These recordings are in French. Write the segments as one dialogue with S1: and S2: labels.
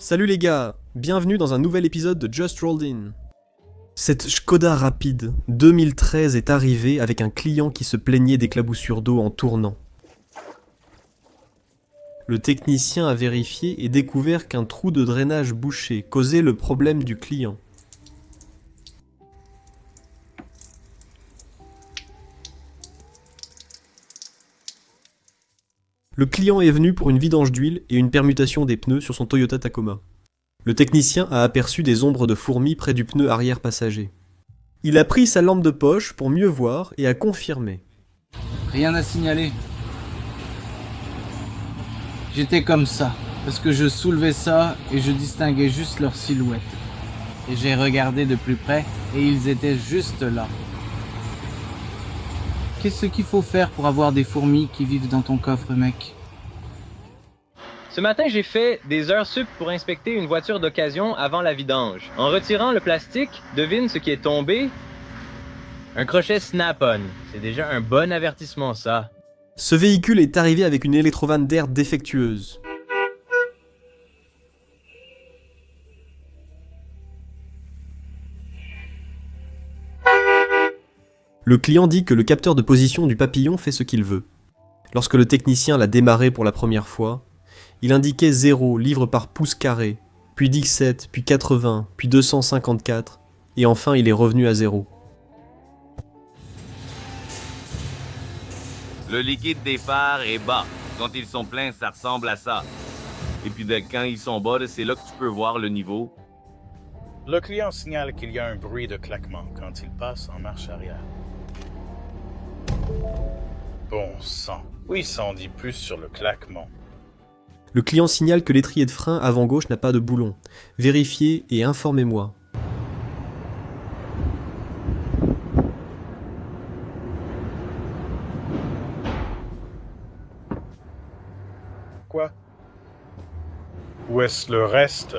S1: Salut les gars, bienvenue dans un nouvel épisode de Just Rolled In. Cette Škoda Rapide 2013 est arrivée avec un client qui se plaignait d'éclaboussures d'eau en tournant. Le technicien a vérifié et découvert qu'un trou de drainage bouché causait le problème du client. Le client est venu pour une vidange d'huile et une permutation des pneus sur son Toyota Tacoma. Le technicien a aperçu des ombres de fourmis près du pneu arrière passager. Il a pris sa lampe de poche pour mieux voir et a confirmé.
S2: Rien à signaler. J'étais comme ça, parce que je soulevais ça et je distinguais juste leur silhouette. Et j'ai regardé de plus près et ils étaient juste là. Qu'est-ce qu'il faut faire pour avoir des fourmis qui vivent dans ton coffre, mec?
S3: Ce matin, j'ai fait des heures sup pour inspecter une voiture d'occasion avant la vidange. En retirant le plastique, devine ce qui est tombé? Un crochet Snap-on. C'est déjà un bon avertissement, ça.
S1: Ce véhicule est arrivé avec une électrovanne d'air défectueuse. Le client dit que le capteur de position du papillon fait ce qu'il veut. Lorsque le technicien l'a démarré pour la première fois, il indiquait 0 livres par pouce carré, puis 17, puis 80, puis 254, et enfin il est revenu à 0.
S4: Le liquide des phares est bas. Quand ils sont pleins, ça ressemble à ça. Et puis quand ils sont bas, c'est là que tu peux voir le niveau.
S5: Le client signale qu'il y a un bruit de claquement quand il passe en marche arrière. Bon sang. Oui, ça en dit plus sur le claquement.
S1: Le client signale que l'étrier de frein avant gauche n'a pas de boulon. Vérifiez et informez-moi.
S5: Quoi? Où est-ce le reste?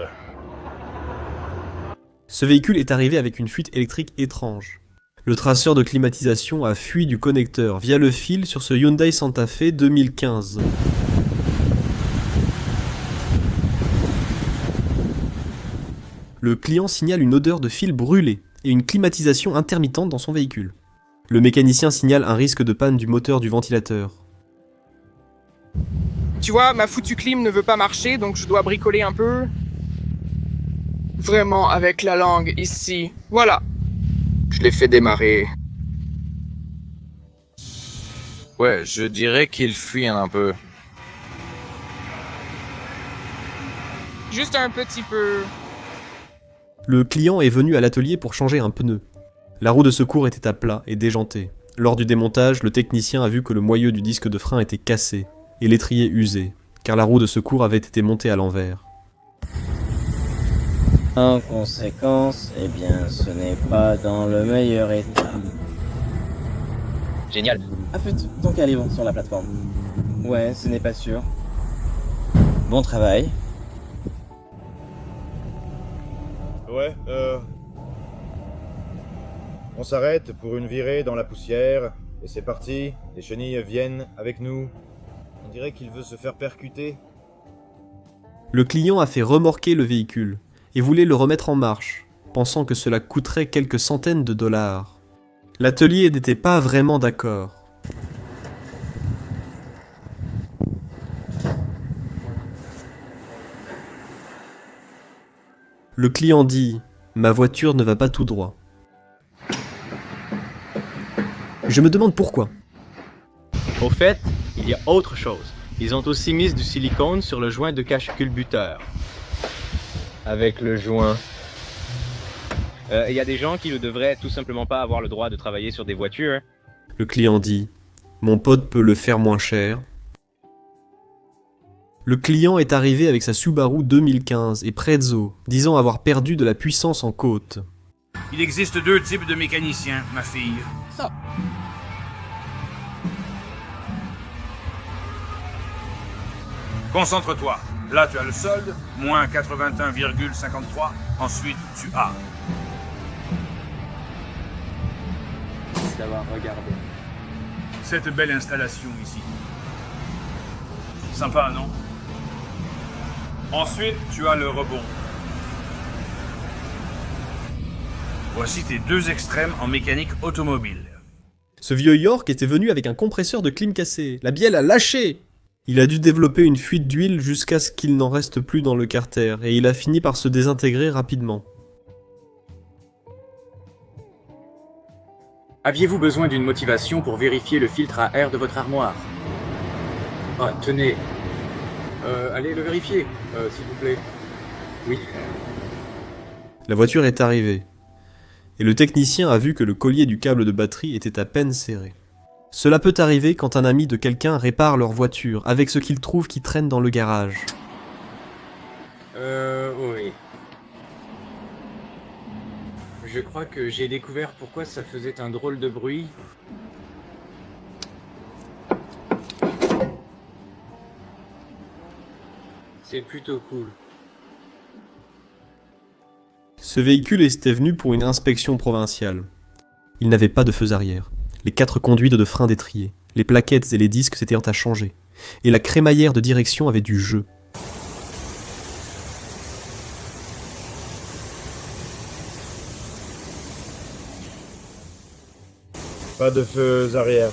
S1: Ce véhicule est arrivé avec une fuite électrique étrange. Le traceur de climatisation a fui du connecteur via le fil sur ce Hyundai Santa Fe 2015. Le client signale une odeur de fil brûlé et une climatisation intermittente dans son véhicule. Le mécanicien signale un risque de panne du moteur du ventilateur.
S6: Tu vois, ma foutue clim ne veut pas marcher, donc je dois bricoler un peu. Vraiment avec la langue, ici. Voilà. Je l'ai fait démarrer.
S7: Ouais, je dirais qu'il fuit un peu.
S6: Juste un petit peu.
S1: Le client est venu à l'atelier pour changer un pneu. La roue de secours était à plat et déjantée. Lors du démontage, le technicien a vu que le moyeu du disque de frein était cassé et l'étrier usé, car la roue de secours avait été montée à l'envers.
S8: En conséquence, eh bien, ce n'est pas dans le meilleur état.
S3: Génial.
S8: Affûte ton calibre sur la plateforme. Ouais, ce n'est pas sûr. Bon travail.
S9: Ouais, on s'arrête pour une virée dans la poussière, et c'est parti, les chenilles viennent avec nous. On dirait qu'il veut se faire percuter.
S1: Le client a fait remorquer le véhicule et voulait le remettre en marche, pensant que cela coûterait quelques centaines de dollars. L'atelier n'était pas vraiment d'accord. Le client dit « Ma voiture ne va pas tout droit ». Je me demande pourquoi.
S3: Au fait, il y a autre chose. Ils ont aussi mis du silicone sur le joint de cache-culbuteur. Avec le joint. Il y a des gens qui ne devraient tout simplement pas avoir le droit de travailler sur des voitures.
S1: Le client dit « Mon pote peut le faire moins cher ». Le client est arrivé avec sa Subaru 2015 et Prezzo, disant avoir perdu de la puissance en côte.
S10: Il existe 2 types de mécaniciens, ma fille.
S6: Ça.
S10: Concentre-toi. Là, tu as le solde, moins 81,53. Ensuite, tu as.
S2: Merci d'avoir regardé.
S10: Cette belle installation ici. Sympa, non? Ensuite, tu as le rebond. Voici tes deux extrêmes en mécanique automobile.
S1: Ce vieux York était venu avec un compresseur de clim cassé. La bielle a lâché! Il a dû développer une fuite d'huile jusqu'à ce qu'il n'en reste plus dans le carter, et il a fini par se désintégrer rapidement.
S11: Aviez-vous besoin d'une motivation pour vérifier le filtre à air de votre armoire? Ah, tenez. Allez le vérifier, s'il vous plaît. Oui.
S1: La voiture est arrivée, et le technicien a vu que le collier du câble de batterie était à peine serré. Cela peut arriver quand un ami de quelqu'un répare leur voiture avec ce qu'il trouve qui traîne dans le garage.
S11: Oui. Je crois que j'ai découvert pourquoi ça faisait un drôle de bruit. C'est plutôt cool.
S1: Ce véhicule était venu pour une inspection provinciale. Il n'avait pas de feux arrière. Les 4 conduites de frein d'étrier, les plaquettes et les disques s'étaient à changer, et la crémaillère de direction avait du jeu.
S9: Pas de feux arrière.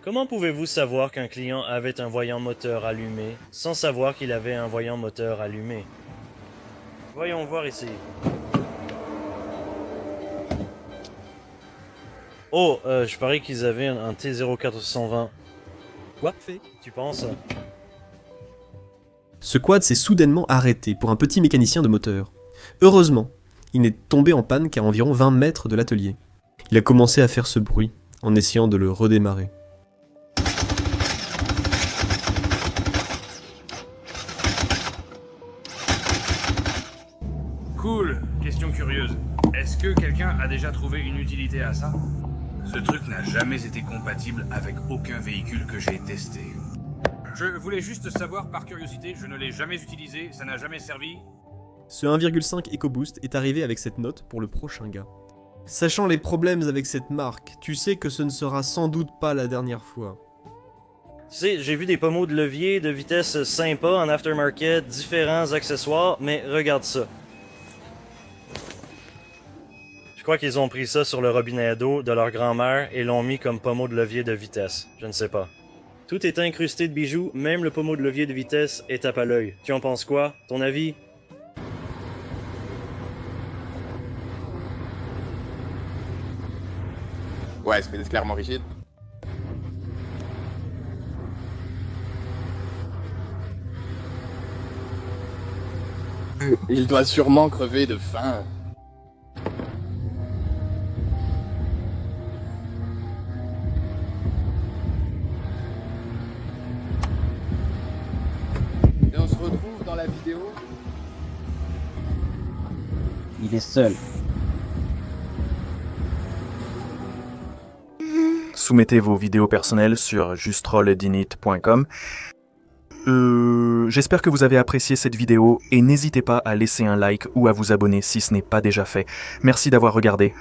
S12: Comment pouvez-vous savoir qu'un client avait un voyant moteur allumé sans savoir qu'il avait un voyant moteur allumé? Voyons voir ici. Oh, je parie qu'ils avaient un T0420.
S1: Quoi fait?
S12: Tu penses?
S1: Ce quad s'est soudainement arrêté pour un petit mécanicien de moteur. Heureusement, il n'est tombé en panne qu'à environ 20 mètres de l'atelier. Il a commencé à faire ce bruit en essayant de le redémarrer.
S10: Cool. Question curieuse. Est-ce que quelqu'un a déjà trouvé une utilité à ça? Ce truc n'a jamais été compatible avec aucun véhicule que j'ai testé. Je voulais juste savoir par curiosité, je ne l'ai jamais utilisé, ça n'a jamais servi.
S1: Ce 1,5 EcoBoost est arrivé avec cette note pour le prochain gars. Sachant les problèmes avec cette marque, tu sais que ce ne sera sans doute pas la dernière fois.
S12: Tu sais, j'ai vu des pommeaux de levier de vitesse sympas en aftermarket, différents accessoires, mais regarde ça. Je crois qu'ils ont pris ça sur le robinet d'eau de leur grand-mère et l'ont mis comme pommeau de levier de vitesse. Je ne sais pas. Tout est incrusté de bijoux, même le pommeau de levier de vitesse est tape à l'œil. Tu en penses quoi? Ton avis?
S7: Ouais, c'est clairement rigide. Il doit sûrement crever de faim. Et on se retrouve dans la vidéo.
S8: Il est seul.
S13: Soumettez vos vidéos personnelles sur justrolledinit.com. J'espère que vous avez apprécié cette vidéo et n'hésitez pas à laisser un like ou à vous abonner si ce n'est pas déjà fait. Merci d'avoir regardé.